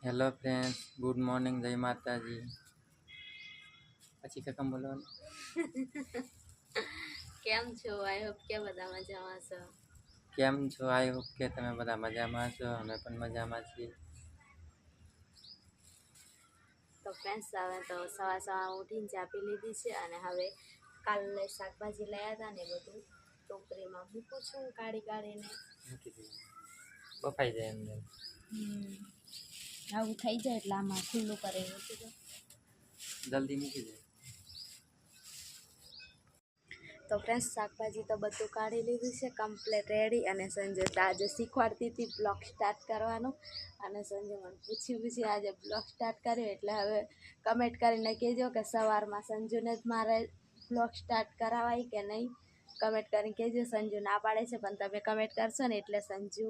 Hello friends, good morning, જય માતાજી. પછી કકમ બોલવાનું. કેમ છો? આઈ હોપ કે બધા મજામાં છો. કેમ છો? આઈ હોપ કે તમે બધા મજામાં છો. અમે પણ મજામાં છીએ. તો ફ્રેન્ડ્સ, હવે તો સવાર ઉઠીને ચા પી લીધી છે અને હવે કાલે શાકભાજી લાયા હતા ને બધું ટોકરીમાં મૂકું છું કાઢીને. બફાઈ જાય અંદર. આવું થઈ જાય એટલે આમાં ખુલ્લું કરે મૂકી દો. જલ્દી મૂકી જાય. તો ફ્રેન્ડ્સ, શાકભાજી તો બધું કાઢી લીધું છે, કમ્પ્લીટ રેડી. અને સંજુ તો આજે શીખવાડતી હતી બ્લોગ સ્ટાર્ટ કરવાનું. અને સંજુ મને પૂછી આજે બ્લોગ સ્ટાર્ટ કર્યો એટલે હવે કમેન્ટ કરીને કહેજો કે સવારમાં સંજુને જ મારે બ્લોગ સ્ટાર્ટ કરાવાય કે નહીં. કમેન્ટ કરીને કહેજો. સંજુ ના પાડે છે પણ તમે કમેન્ટ કરશો ને એટલે સંજુ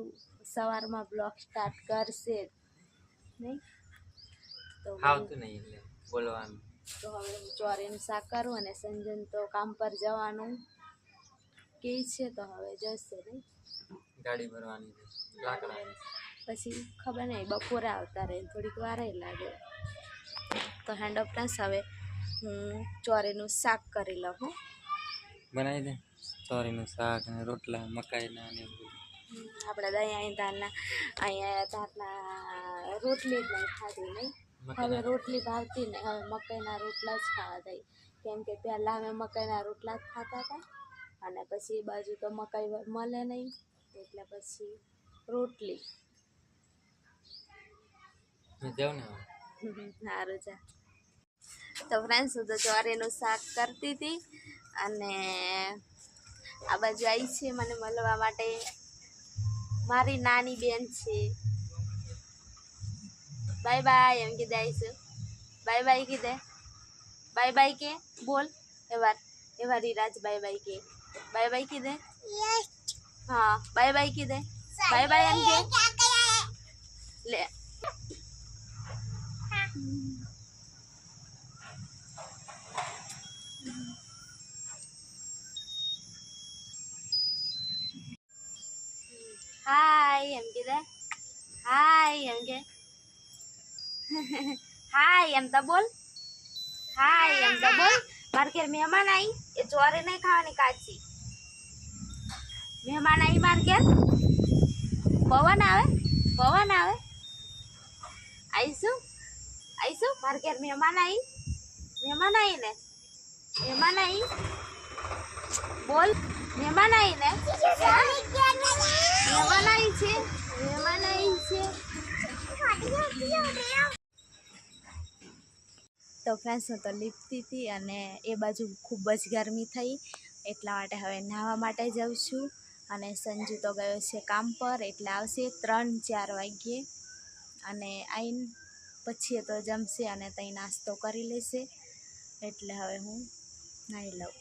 સવારમાં બ્લોગ સ્ટાર્ટ કરશે નહીં. તો આવતું નહીં એટલે બોલવાનું. તો હવે હું ચોરીનું શાક કરું અને સંજન તો કામ પર જવાનું કે છે. તો હવે જશે નહીં, ગાડી ભરવાની છે લાકડા. પછી ખબર નહીં બપોરે આવતા રહે, થોડીક વાર લાગે. તો હેન્ડ ઓફ ટાઈમ્સ હવે હું ચોરીનું શાક કરી લઉં. હું બનાવી દે ચોરીનું શાક અને રોટલા મકાઈના ને બધું. આપણે દહીં અહીંયા ધારના રોટલી જ નહીં ખાધી નહીં. હવે રોટલી ભાવતી ને હવે મકાઈના રોટલા જ ખાવા થાય. કેમ કે પહેલાં અમે મકાઈના રોટલા જ ખાતા હતા અને પછી એ બાજુ તો મકાઈ મળે નહીં એટલે પછી રોટલી. જાઉં ને સારું છે. તો ફ્રેન્ડ્સ, હું તો ચોરીનું શાક કરતી હતી અને આ બાજુ આવી છે મને મળવા માટે મારી નાની બેન છે. બાય બાય એમ કીધે આવીશું. બાય બાય કીધે. બાય બાય કે બોલ એવાર રાજ બાય બાય કે. બાય બાય કીધે. હા બાય બાય કીધે. બાય બાય એમ કે લે. હાય એમ કીધે. હાય એમ કે. હાય એમ તો બોલ. હાય એમ તો બોલ. મારે ઘેર મહેમાન આવી એ ચોરે નહીં ખાવાની કાચી. મહેમાન આવી મારે ઘેર. પવન આવે આવીશું મારે ઘેર મહેમાન આવી ને મહેમાન આવી બોલ. મહેમાન આવી ને મહેમાન આવી છે. તો ફ્રેન્ડ્સ, હું તો લીપતી હતી અને એ બાજુ ખૂબ જ ગરમી થઈ એટલા માટે હવે નાહવા માટે જાઉં છું. અને સંજુ તો ગયો છે કામ પર એટલે આવશે 3-4 વાગ્યે અને આવીને પછી તો જમશે અને ત્યાં નાસ્તો કરી લેશે એટલે હવે હું નાહી લઉં.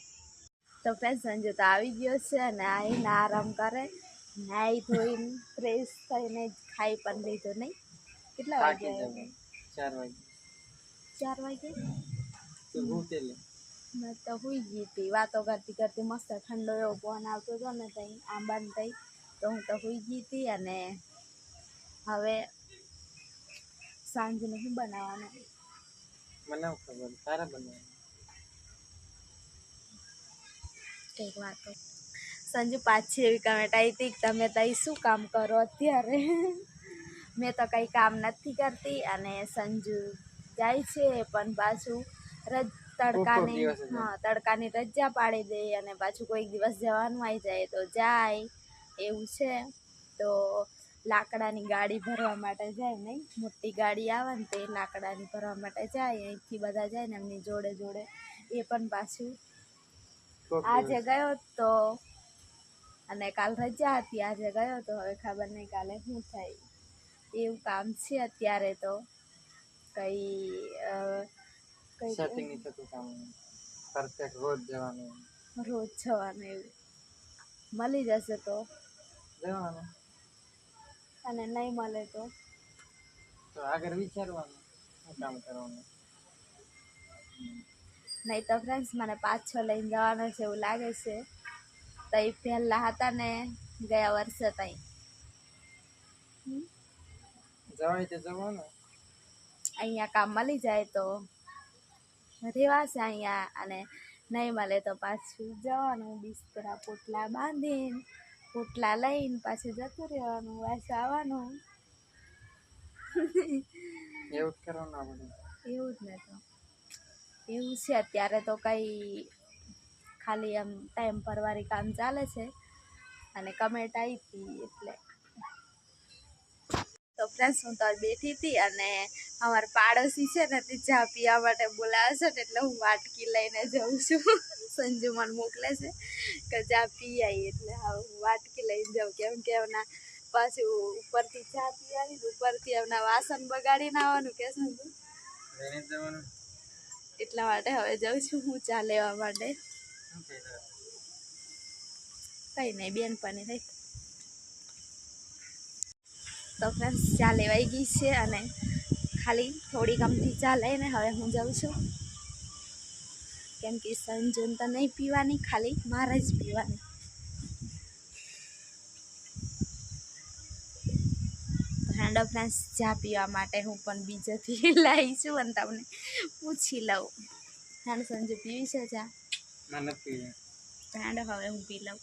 તો ફ્રેન્ડ્સ, સંજુ તો આવી ગયો છે અને આવીને આરામ કરે. નાહી ધોઈને ફ્રેશ થઈને ખાઈ પણ લીધું નહીં. કેટલા વાગે? 4 વાગે. મેં તો સુઈ ગઈ હતી વાતો કરતી મસ્ત ઠંડો એવો પવન આવતો હતો ને ત્યાં આંબાને ત્યાં તો હું તો સુઈ ગઈ હતી. અને હવે સાંજનું શું બનાવવાનું મને ખબર તારા બનાવવાનું કંઈક વાતો. સંજુ પાછી એવી કમેન્ટ આવી હતી કે તમે ત્યાં શું કામ કરો અત્યારે. મેં તો કંઈ કામ નથી કરતી અને સંજુ જાય છે પણ પાછું તડકાની રજા પાડી દે અને પાછું કોઈક દિવસ જવાનું આવી જાય તો જાય એવું છે. તો લાકડાની ગાડી ભરવા માટે જાય નહીં, મોટી ગાડી આવે ને તે લાકડાની ભરવા માટે જાય. અહીંથી બધા જાય ને એમની જોડે એ પણ પાછું આજે ગયો તો અને કાલ રજા હતી આજે ગયો તો હવે ખબર નહીં કાલે શું થાય. એવું કામ છે અત્યારે તો કંઈ સેટિંગ નહીં થતું કામ. પરફેક્ટ રોજ જવાનું એવું મળી જશે તો જવાનું અને નહીં મળે તો આગળ વિચારવાનું શું કામ કરવાનું. નહીં તો ફ્રેન્ડ્સ, મને 5-6 લઈને જવાનો છે એવું લાગે છે. તઈ પહેલાં હતા ને ગયા વર્ષે તઈ જવાય તો જવાનું. અહીંયા કામ મળી જાય તો રહેવાશે અહીંયા, અને નહીં મળે તો પાછું જવાનું, બિસ્તરા પોટલા બાંધીને પોટલા લઈને પાછું જતું રહેવાનું, પાછું આવવાનું. એવું જ કરવાનું આપણે. એવું જ ને, તો એવું છે. અત્યારે તો કંઈ ખાલી આમ ટાઈમ પરવારી કામ ચાલે છે, અને કમેન્ટ આવી હતી એટલે. તો ફ્રેન્ડ્સ, હું તો બેઠી હતી અને અમારા પાડોશી છે ને તે ચા પીવા માટે બોલાવે છે, એટલે હું વાટકી લઈને જાઉં છું. સંજુ મને મોકલે છે કે ચા પી આવી, એટલે હા હું વાટકી લઈને જાઉં, કેમ કે એમના પાછું ઉપરથી ચા પીવાની, ઉપરથી એમના વાસણ બગાડીને આવવાનું કે સંજુ, એટલા માટે હવે જાઉં છું હું ચા લેવા માટે. કંઈ નહીં, બેનપણી રહી. તો ફ્રેન્ડ્સ, ચા લેવાઈ ગઈ છે અને ખાલી થોડી ગમતી ચા લઈને હવે હું જાઉં છું, કેમ કે સંજુન તો નહીં પીવાની, ખાલી મારે જ પીવાની. હેન્ડો ફ્રેન્ડ્સ, ચા પીવા માટે હું પણ બીજેથી લાવી છું અને તમને પૂછી લઉં. હેન્ડ સંજુ પીવી છે ચા? હેન્ડો હવે હું પી લઉં.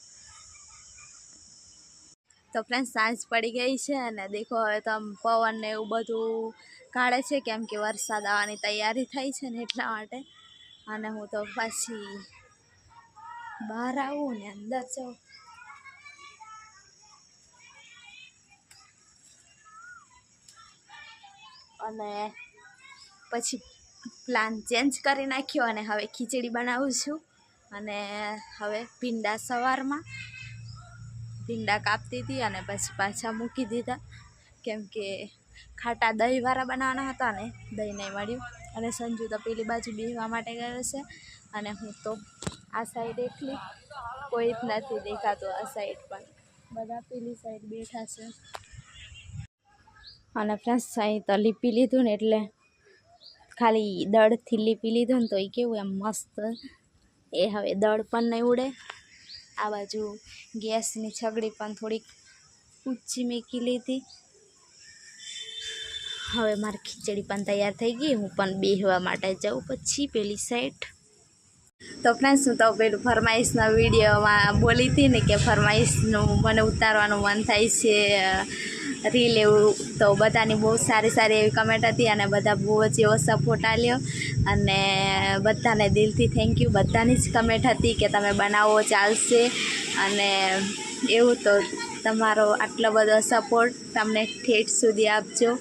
તો ફ્રેન્ડ્સ, સાંજ પડી ગઈ છે અને દેખો હવે તો આમ પવન ને એવું બધું કાઢે છે, કેમ કે વરસાદ આવવાની તૈયારી થઈ છે ને એટલા માટે. અને હું તો પાછી બહાર આવું ને અંદર જાઉં. અને પછી પ્લાન ચેન્જ કરી નાખ્યો અને હવે ખીચડી બનાવું છું. અને હવે ભીંડા સવારમાં ભીંડા કાપતી હતી અને પછી પાછા મૂકી દીધા, કેમ કે ખાટા દહીંવાળા બનાવવાના હતા ને દહીં નહીં મળ્યું. અને સંજુ તો પેલી બાજુ બેસવા માટે ગયો છે અને હું તો આ સાઈડ એકલી, કોઈ જ નથી દેખાતું આ સાઈડ, પણ બધા પેલી સાઈડ બેઠા છે. અને ફ્રેન્ડ્સ, અહીં તો લીપી લીધું ને, એટલે ખાલી દળથી લીપી લીધું ને તો એ કેવું એમ મસ્ત, એ હવે દળ પણ નહીં ઉડે. આ બાજુ ગેસની છગડી પણ થોડીક ઊંચી મૂકી લીધી. હવે મારી ખીચડી પણ તૈયાર થઈ ગઈ, હું પણ બેસવા માટે જાઉં પછી પેલી સાઈડ. તો ફ્રેન્ડ્સ, હું તો પેલું ફરમાઈશના વિડીયોમાં બોલી હતી ને કે ફરમાઈશનું મને ઉતારવાનું મન થાય છે રીલ, એવું તો બધાની બહુ સારી સારી એવી કમેન્ટ હતી અને બધા બહુ જ એવો સપોર્ટ આપ્યો. અને બધાને દિલથી થેન્ક યુ. બધાની જ કમેન્ટ હતી કે તમે બનાવો, ચાલશે. અને એવું તો તમારો આટલો બધો સપોર્ટ તમને ઠેઠ સુધી આપજો.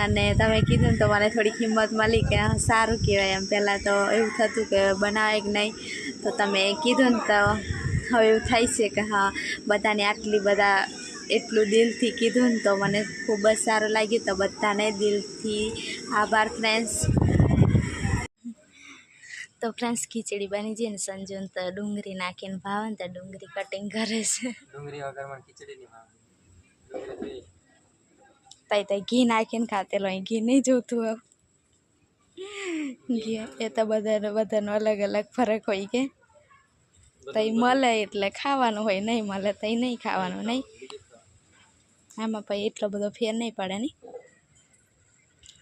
અને તમે કીધું ને તો મને થોડીક હિંમત મળી કે સારું કહેવાય. એમ પહેલાં તો એવું થતું કે બનાવે કે નહીં, તો તમે કીધું ને તો હવે એવું થાય છે કે હા, બધાને આટલી બધા એટલું દિલથી કીધું ને તો મને ખૂબ જ સારું લાગ્યું. તો બધાને દિલથી આભાર ફ્રેન્ડ્સ. તો ફ્રેન્ડ્સ, ખીચડી બની છે ને સંજુન તો ડુંગળી નાખીને ભાવે ને તો ડુંગળી કટિંગ કરે છે. ડુંગળી વગર મને ખીચડી નહીં ભાવે. તઈ ઘી નાખીને ખાતેલો, અહીં ઘી નહીં જોતું હવે. ઘી એ તો બધાનો અલગ અલગ ફરક હોય કે તઈ મળે એટલે ખાવાનું હોય, નહીં મળે તઈ નહીં ખાવાનું. નહીં, આમાં પછી એટલો બધો ફેર નહીં પડે નહીં.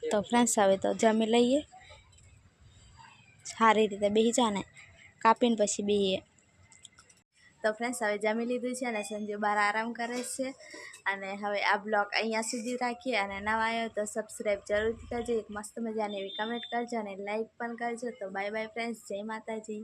તો ફ્રેન્ડ્સ, હવે તો જમી લઈએ, સારી રીતે બેસી જા ને કાપીને પછી બેસીએ. તો ફ્રેન્ડ્સ, હવે જમી લીધું છે અને સંજુ બહાર આરામ કરે છે. અને હવે આ બ્લોગ અહીંયા સુધી રાખીએ. અને નવા આવ્યો તો સબસ્ક્રાઈબ જરૂરથી કરજો, એક મસ્ત મજાની એવી કમેન્ટ કરજો અને લાઈક પણ કરજો. તો બાય બાય ફ્રેન્ડ્સ, જય માતાજી.